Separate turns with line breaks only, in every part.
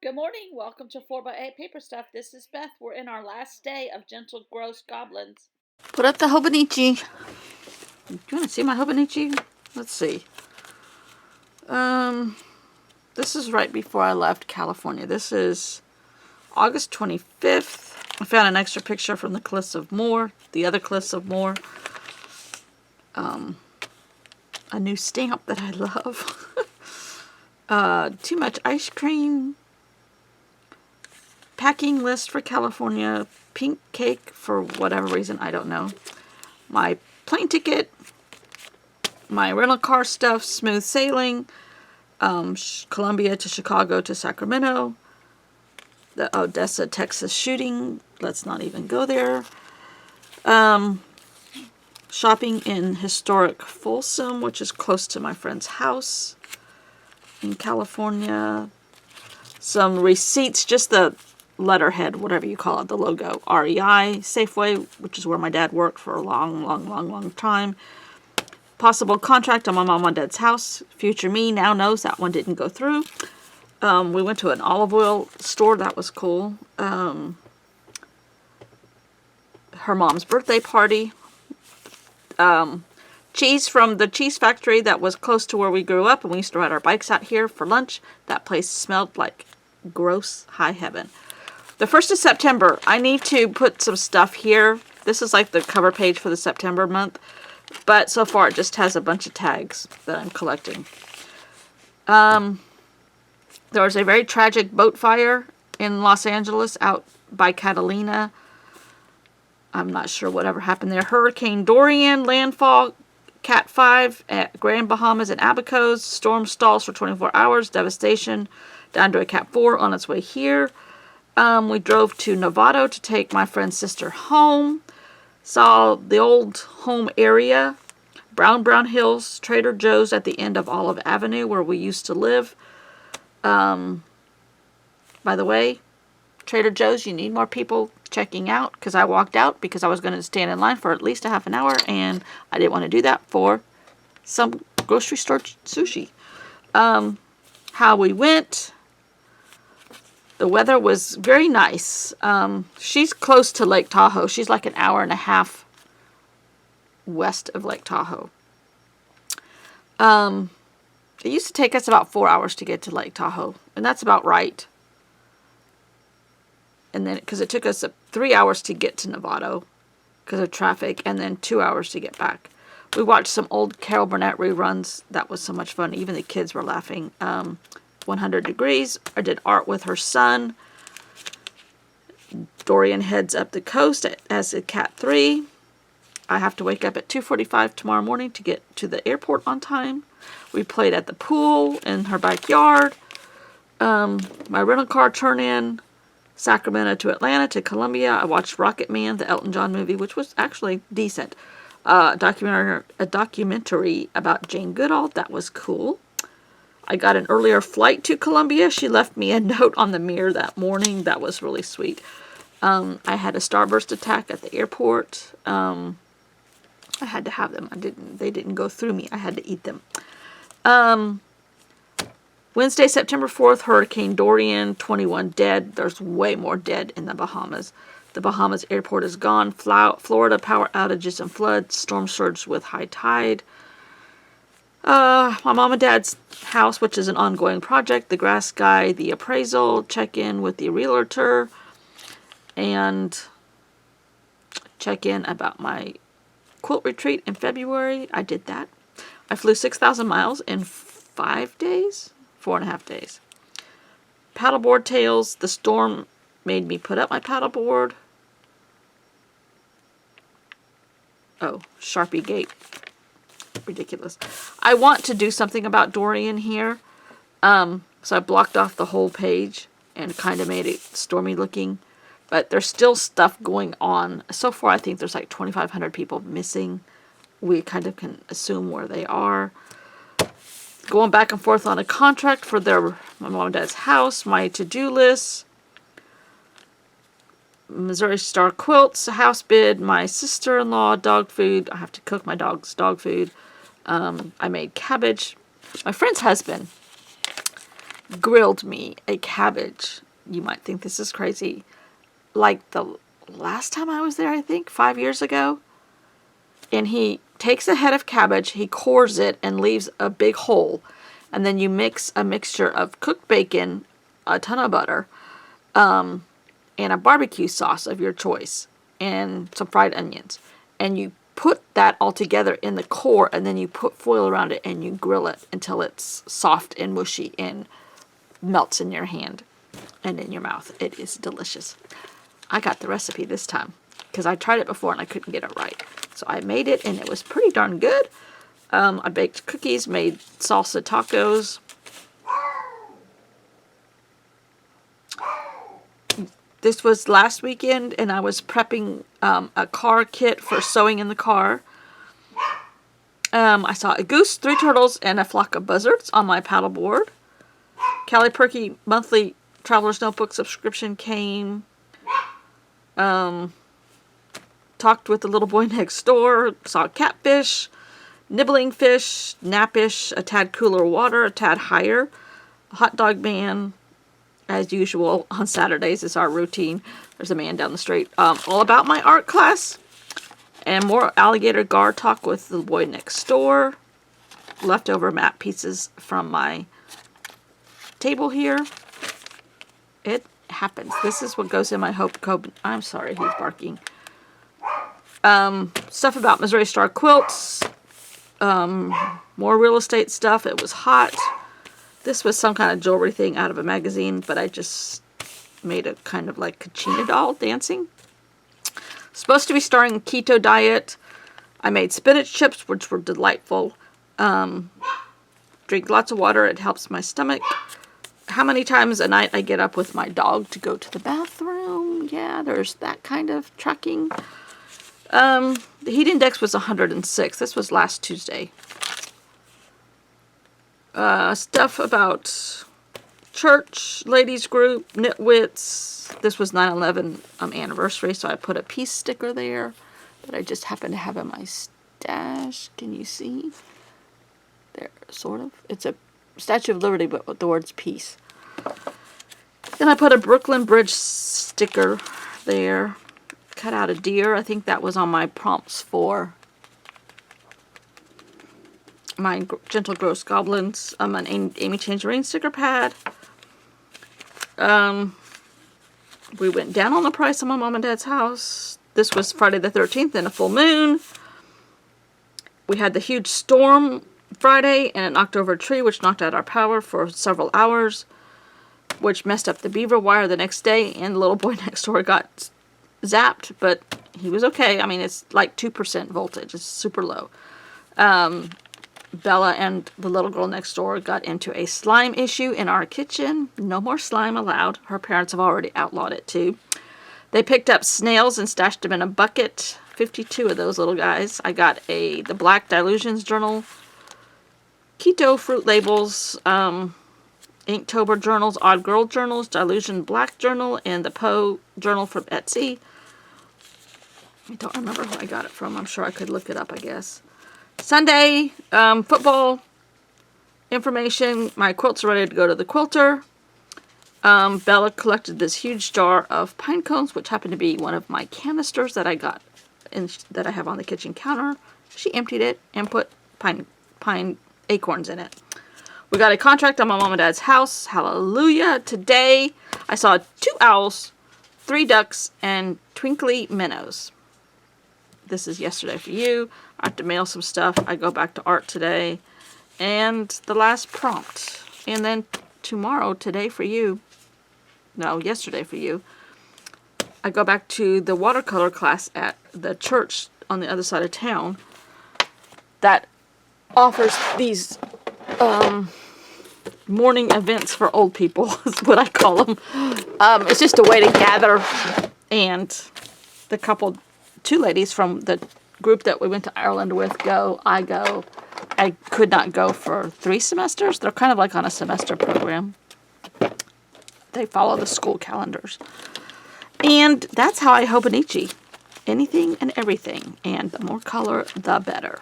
Good morning. Welcome to 4x8 Paper Stuff. This is Beth. We're in our last day of Gentle Gross Goblins.
Put up the Hobonichi. Do you want to see my Hobonichi? Let's see. This is right before I left California. This is August 25th. I found an extra picture from the Cliffs of Moher, the other Cliffs of Moher. A new stamp that I love. Too much ice cream. Packing list for California. Pink cake for whatever reason, I don't know. My plane ticket. My rental car stuff. Smooth sailing. Columbia to Chicago to Sacramento. The Odessa, Texas shooting. Let's not even go there. Shopping in historic Folsom, which is close to my friend's house in California. Some receipts, just the letterhead, whatever you call it, the logo. REI, Safeway, which is where my dad worked for a long time. Possible contract on my mom and dad's house. Future me now knows that one didn't go through. We went to an olive oil store. That was cool. Her mom's birthday party. Cheese from the cheese factory that was close to where we grew up, and we used to ride our bikes out here for lunch. That place smelled like gross high heaven. The 1st of September, I need to put some stuff here. This is like the cover page for the September month, but so far it just has a bunch of tags that I'm collecting. There was a very tragic boat fire in Los Angeles out by Catalina. I'm not sure whatever happened there. Hurricane Dorian, landfall, Cat 5 at Grand Bahamas and Abacos. Storm stalls for 24 hours. Devastation down to a Cat 4 on its way here. We drove to Novato to take my friend's sister home. Saw the old home area. Brown Hills, Trader Joe's at the end of Olive Avenue where we used to live. By the way, Trader Joe's, you need more people checking out, because I walked out because I was going to stand in line for at least a half an hour, and I didn't want to do that for some grocery store sushi. How we went. The weather was very nice. She's close to Lake Tahoe. She's like an hour and a half west of Lake Tahoe. It used to take us about 4 hours to get to Lake Tahoe, and that's about right. And then, because it took us 3 hours to get to Novato because of traffic, and then 2 hours to get back. We watched some old Carol Burnett reruns. That was so much fun. Even the kids were laughing. 100 Degrees. I did art with her son. Dorian heads up the coast as a Cat 3. I have to wake up at 2:45 tomorrow morning to get to the airport on time. We played at the pool in her backyard. My rental car turn-in. Sacramento to Atlanta to Columbia. I watched Rocket Man, the Elton John movie, which was actually decent. A documentary about Jane Goodall. That was cool. I got an earlier flight to Columbia. She left me a note on the mirror that morning. That was really sweet. I had a starburst attack at the airport. I had to have them. They didn't go through me. I had to eat them. Wednesday, September 4th, Hurricane Dorian, 21 dead. There's way more dead in the Bahamas. The Bahamas airport is gone. Florida power outages and floods. Storm surge with high tide. My mom and dad's house, which is an ongoing project. The grass guy, the appraisal, check in with the realtor, and check in about my quilt retreat in February. I did that. I flew 6,000 miles in 5 days. 4.5 days. Paddleboard tales. The storm made me put up my paddleboard. Oh, Sharpie gate. Ridiculous. I want to do something about Dorian here. So I blocked off the whole page and kind of made it stormy looking. But there's still stuff going on. So far, I think there's like 2,500 people missing. We kind of can assume where they are. Going back and forth on a contract for my mom and dad's house, my to-do list, Missouri Star Quilts, house bid, my sister-in-law, dog food. I have to cook my dog's dog food. I made cabbage. My friend's husband grilled me a cabbage. You might think this is crazy. Like the last time I was there, I think 5 years ago. And he takes a head of cabbage, he cores it and leaves a big hole. And then you mix a mixture of cooked bacon, a ton of butter, and a barbecue sauce of your choice, and some fried onions. And you put that all together in the core, and then you put foil around it and you grill it until it's soft and mushy and melts in your hand and in your mouth. It is delicious. I got the recipe this time because I tried it before and I couldn't get it right. So I made it and it was pretty darn good. I baked cookies, made salsa tacos. This was last weekend and I was prepping a car kit for sewing in the car. I saw a goose, 3 turtles, and a flock of buzzards on my paddleboard. Callie Perky monthly Traveler's Notebook subscription came. Talked with the little boy next door. Saw catfish, nibbling fish, napish, a tad cooler water, a tad higher. A hot dog man, as usual, on Saturdays is our routine. There's a man down the street. All about my art class. And more alligator gar talk with the boy next door. Leftover map pieces from my table here. It happens. This is what goes in my Hope Coben. I'm sorry, he's barking. Stuff about Missouri Star quilts. More real estate stuff. It was hot. This was some kind of jewelry thing out of a magazine, but I just made a kind of like Kachina doll dancing. Supposed to be starting keto diet. I made spinach chips, which were delightful. Drink lots of water. It helps my stomach. How many times a night I get up with my dog to go to the bathroom. Yeah, there's that kind of tracking. The heat index was 106. This was last Tuesday. Stuff about church, ladies group, Nitwits. This was 9/11 anniversary, so I put a peace sticker there that I just happen to have in my stash. Can you see? There, sort of. It's a Statue of Liberty, but with the words peace. Then I put a Brooklyn Bridge sticker there. Cut out a deer. I think that was on my prompts for my Gentle Gross Goblins. An Amy Tangerine sticker pad. We went down on the price of my mom and dad's house. This was Friday the 13th in a full moon. We had the huge storm Friday and it knocked over a tree, which knocked out our power for several hours, which messed up the beaver wire the next day, and the little boy next door got zapped, but he was okay. I mean, it's like 2% voltage. It's super low. Bella and the little girl next door got into a slime issue in our kitchen. No more slime allowed. Her parents have already outlawed it too. They picked up snails and stashed them in a bucket. 52 of those little guys. I got the Black Dilutions Journal, Keto Fruit Labels, Inktober Journals, Odd Girl Journals, Dilution Black Journal, and the Poe Journal from Etsy. I don't remember who I got it from. I'm sure I could look it up, I guess. Sunday, football information. My quilts are ready to go to the quilter. Bella collected this huge jar of pine cones, which happened to be one of my canisters that I got that I have on the kitchen counter. She emptied it and put pine acorns in it. We got a contract on my mom and dad's house. Hallelujah. Today, I saw 2 owls, 3 ducks, and twinkly minnows. This is yesterday for you. I have to mail some stuff. I go back to art today. And the last prompt. And then today for you. No, yesterday for you. I go back to the watercolor class at the church on the other side of town that offers these morning events for old people, is what I call them. It's just a way to gather, and the 2 ladies from the group that we went to Ireland with go. I go. I could not go for 3 semesters. They're kind of like on a semester program. They follow the school calendars. And that's how I Hobonichi. Anything and everything. And the more color, the better.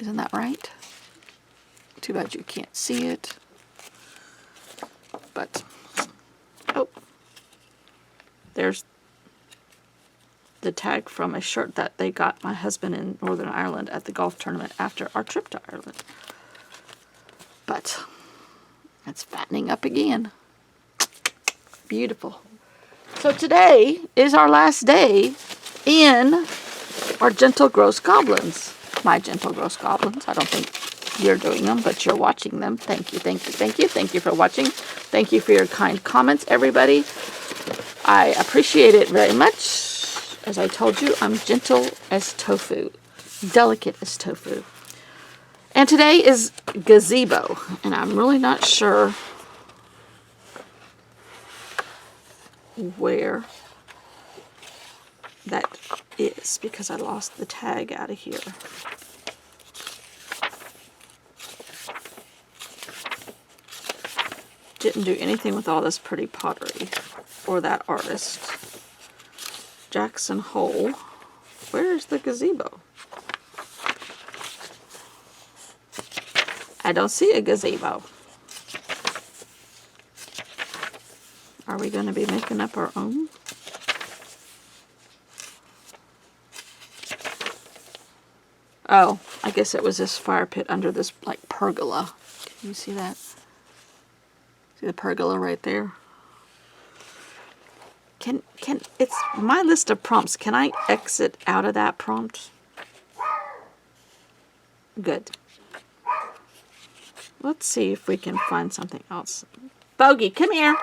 Isn't that right? Too bad you can't see it. But, oh, there's the tag from a shirt that they got my husband in Northern Ireland at the golf tournament after our trip to Ireland. But it's fattening up again. Beautiful. So today is our last day in our Gentle Gross Goblins. My Gentle Gross Goblins. I don't think you're doing them, but you're watching them. Thank you, thank you, thank you. Thank you for watching. Thank you for your kind comments, everybody. I appreciate it very much. As I told you, I'm gentle as tofu. Delicate as tofu. And today is gazebo. And I'm really not sure where that is because I lost the tag out of here. Didn't do anything with all this pretty pottery or that artist. Jackson Hole. Where's the gazebo? I don't see a gazebo. Are we going to be making up our own? Oh, I guess it was this fire pit under this, like, pergola. Can you see that? See the pergola right there? It's my list of prompts. Can I exit out of that prompt? Good. Let's see if we can find something else. Bogey, come here.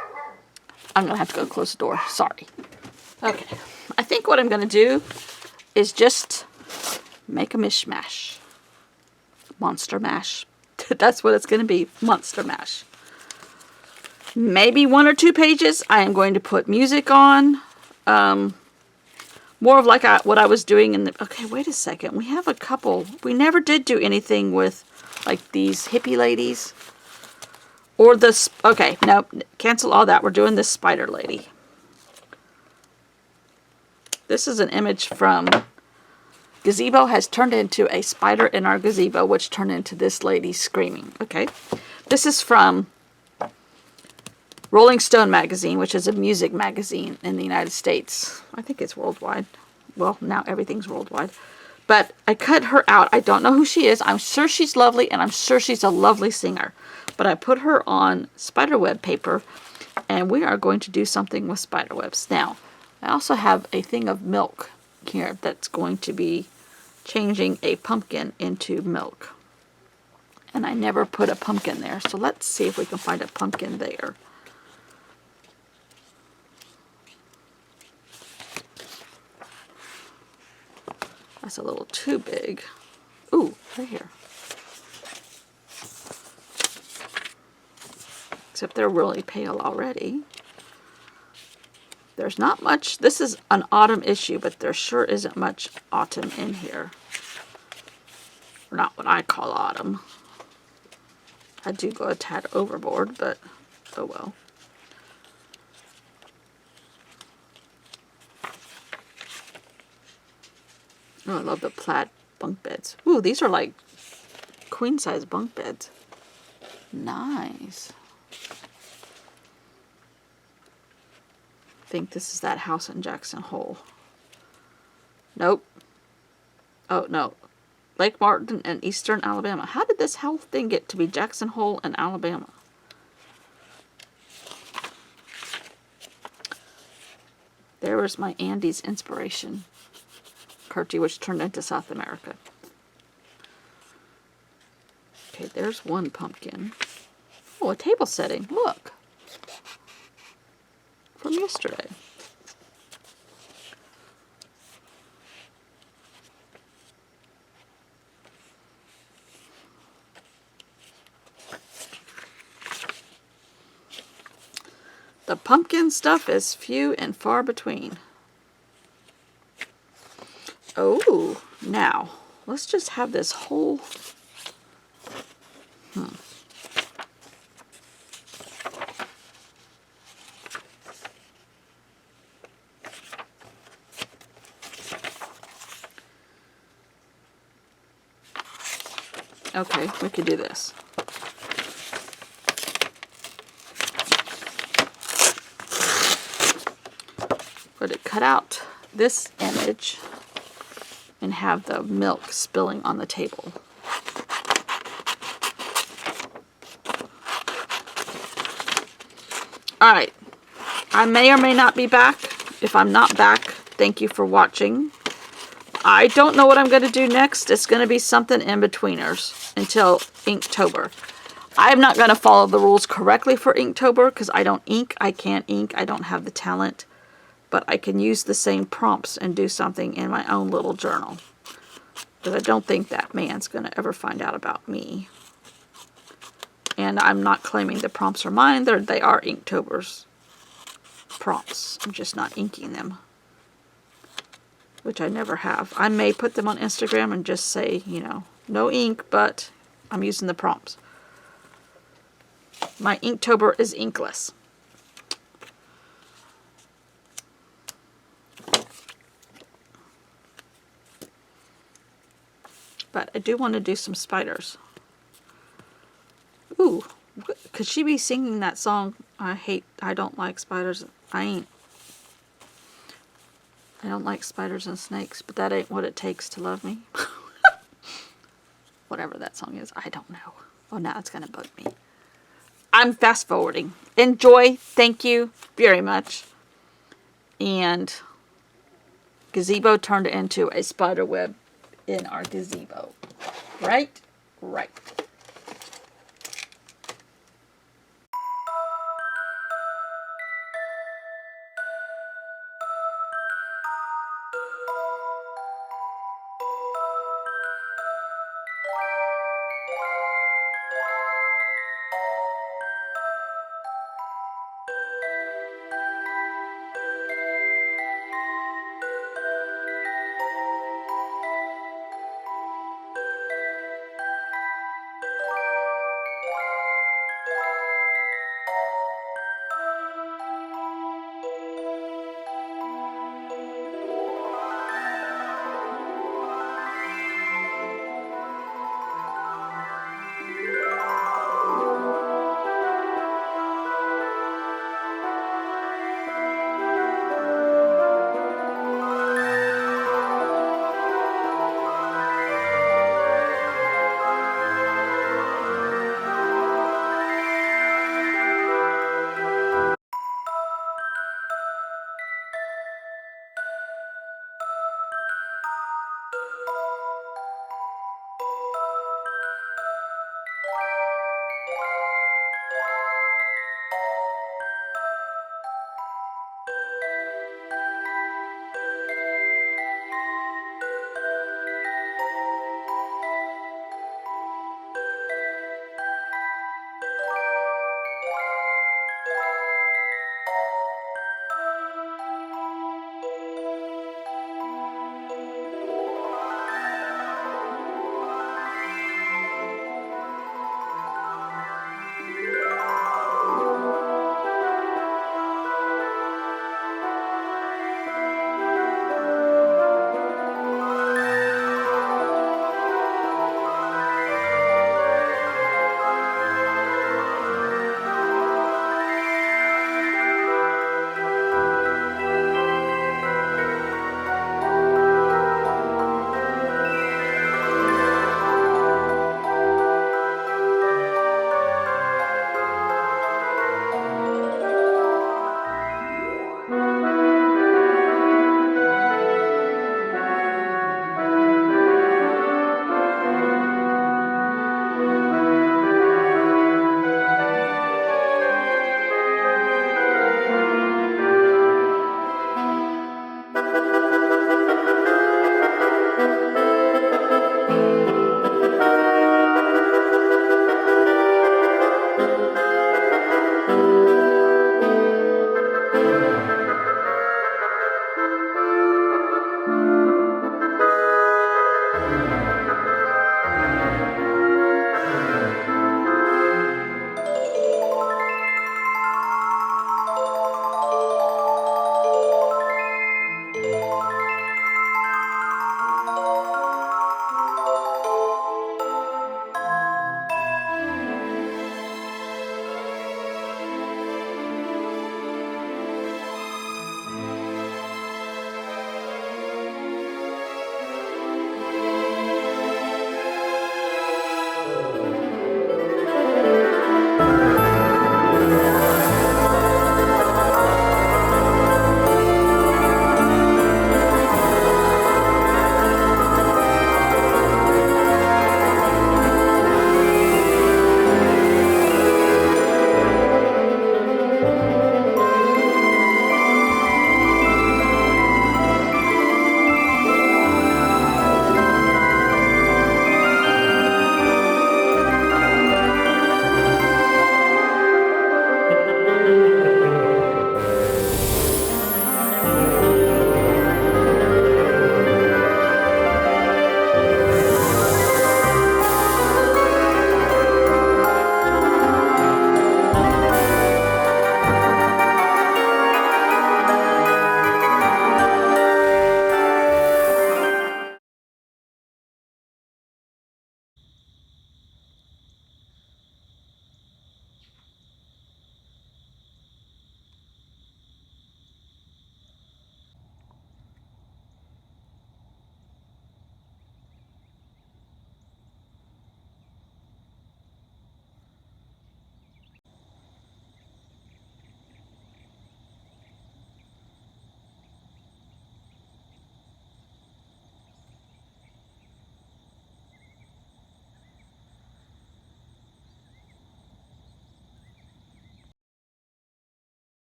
I'm going to have to go close the door. Sorry. Okay. I think what I'm going to do is just make a mishmash. Monster mash. That's what it's going to be. Monster mash. Maybe 1 or 2 pages I am going to put music on. More of like what I was doing in the... Okay, wait a second. We have a couple. We never did do anything with like these hippie ladies. Or this... Okay, no. Cancel all that. We're doing this spider lady. This is an image from... Gazebo has turned into a spider in our gazebo, which turned into this lady screaming. Okay. This is from Rolling Stone magazine, which is a music magazine in the United States. I think it's worldwide. Well, now everything's worldwide. But I cut her out. I don't know who she is. I'm sure she's lovely, and I'm sure she's a lovely singer. But I put her on spiderweb paper, and we are going to do something with spiderwebs. Now, I also have a thing of milk here that's going to be changing a pumpkin into milk. And I never put a pumpkin there, so let's see if we can find a pumpkin there. That's a little too big. Ooh, right here. Except they're really pale already. There's not much. This is an autumn issue, but there sure isn't much autumn in here. Or not what I call autumn. I do go a tad overboard, but oh well. Oh, I love the plaid bunk beds. Ooh, these are like queen size bunk beds. Nice. I think this is that house in Jackson Hole. Nope. Oh, no. Lake Martin and Eastern Alabama. How did this whole thing get to be Jackson Hole in Alabama? There was my Andes inspiration. Curti, which turned into South America. Okay, there's one pumpkin. Oh, a table setting. Look. From yesterday. The pumpkin stuff is few and far between. Oh, now, let's just have this whole... Okay, we could do this. But it cut out this image and have the milk spilling on the table. Alright, I may or may not be back. If I'm not back, thank you for watching. I don't know what I'm going to do next. It's going to be something in betweeners until Inktober. I'm not going to follow the rules correctly for Inktober because I don't ink. I can't ink. I don't have the talent. But I can use the same prompts and do something in my own little journal. But I don't think that man's going to ever find out about me. And I'm not claiming the prompts are mine. They are Inktober's prompts. I'm just not inking them. Which I never have. I may put them on Instagram and just say, you know, no ink, but I'm using the prompts. My Inktober is inkless. But I do want to do some spiders. Ooh, could she be singing that song, I don't like spiders. I don't like spiders and snakes, but that ain't what it takes to love me. Whatever that song is, I don't know. Oh, now it's going to bug me. I'm fast forwarding. Enjoy. Thank you very much. And gazebo turned into a spider web in our gazebo. Right? Right.